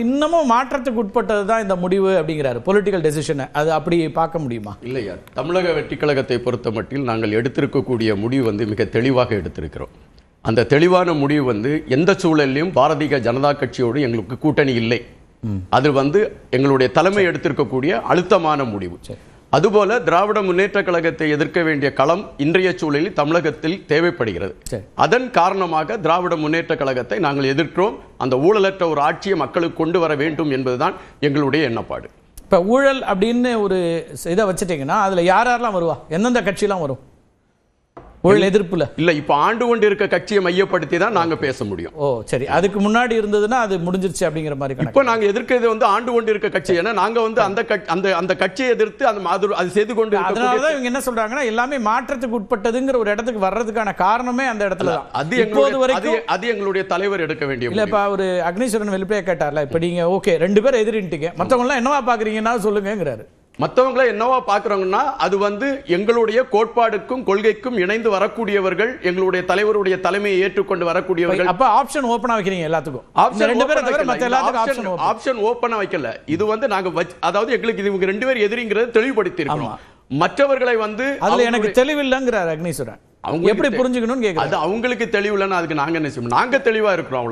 இன்னமும் மாற்றத்துக்கு உட்பட்டது தான் இந்த முடிவு அப்படிங்கிறாரு பொலிட்டிக்கல் டெசிஷனை. அது அப்படி பார்க்க முடியுமா? இல்லையா, தமிழக வெற்றி கழகத்தை பொறுத்த மட்டில் நாங்கள் எடுத்திருக்கக்கூடிய முடிவு மிக தெளிவாக எடுத்திருக்கிறோம். அந்த தெளிவான முடிவு எந்த சூழலிலும் பாரதிய ஜனதா கட்சியோடு எங்களுக்கு கூட்டணி இல்லை. அது எங்களுடைய தலைமை எடுத்திருக்கக்கூடிய அழுத்தமான முடிவு. அதுபோல திராவிட முன்னேற்ற கழகத்தை எதிர்க்க வேண்டிய களம் இன்றைய சூழலில் தமிழகத்தில் தேவைப்படுகிறது. அதன் காரணமாக திராவிட முன்னேற்ற கழகத்தை நாங்கள் எதிர்க்கிறோம். அந்த ஊழலற்ற ஒரு ஆட்சியை மக்களுக்கு கொண்டு வர வேண்டும் என்பதுதான் எங்களுடைய எண்ணப்பாடு. இப்போ ஊழல் அப்படின்னு ஒரு இதை வச்சுட்டீங்கன்னா அதில் யாரெல்லாம் வருவா, எந்தெந்த கட்சியெல்லாம் வரும் ஊழல் எதிர்ப்புல? இல்ல, இப்ப ஆண்டு கொண்டு இருக்க கட்சியை மையப்படுத்தி தான் நாங்க பேச முடியும். ஓ சரி, அதுக்கு முன்னாடி இருந்ததுன்னா அது முடிஞ்சிருச்சு அப்படிங்கிற மாதிரி. இப்போ நாங்க எதிர்க்கிறது ஆண்டு கொண்டு இருக்க கட்சி. ஏன்னா நாங்க அந்த கட்சியை எதிர்த்து அது செய்து கொண்டு. அதனாலதான் இவங்க என்ன சொல்றாங்கன்னா எல்லாமே மாற்றத்துக்கு உட்பட்டதுங்கிற ஒரு இடத்துக்கு வர்றதுக்கான காரணமே அந்த இடத்துல தான். அது எங்களுடைய தலைவர் எடுக்க வேண்டிய. இல்ல, இப்ப அவரு அக்னீஸ்வரன் வெளிப்படையா கேட்டார்ல, இப்ப நீங்க ஓகே 2 பேர் எதிரின்ட்டீங்க, மத்தவங்க எல்லாம் என்னவா பாக்குறீங்கன்னா சொல்லுங்கிறாரு. மற்றவங்களை என்னவா பார்க்குறாங்கன்னா அது எங்களுடைய கோட்பாடுக்கும் கொள்கைக்கும் இணைந்து வரக்கூடியவர்கள், எங்களுடைய தலைவருடைய தலைமையை ஏற்றுக்கொண்டு வரக்கூடியவர்கள். அப்ப ஆப்ஷன் ஓபனா வைக்கிறீங்க எல்லாத்துக்கும். ஆப்ஷன் ஓபனா வைக்கல. இது நாங்க அதாவது எங்களுக்கு இவங்க 2 பேர் எதிரிங்கிறது தெளிவுபடுத்தி இருக்கோம். மற்றவர்களை அதுல எனக்கு தெளிவில்லைங்கிறார் அக்னீஸ்வரன். அவங்க எப்படி புரிஞ்சுக்கணும்னு கேக்குறாங்க. அது அவங்களுக்கு தெளிவில்லைன்னா அதுக்கு நாங்க என்ன செய்யணும்? நாங்க தெளிவா இருக்கிறோம்.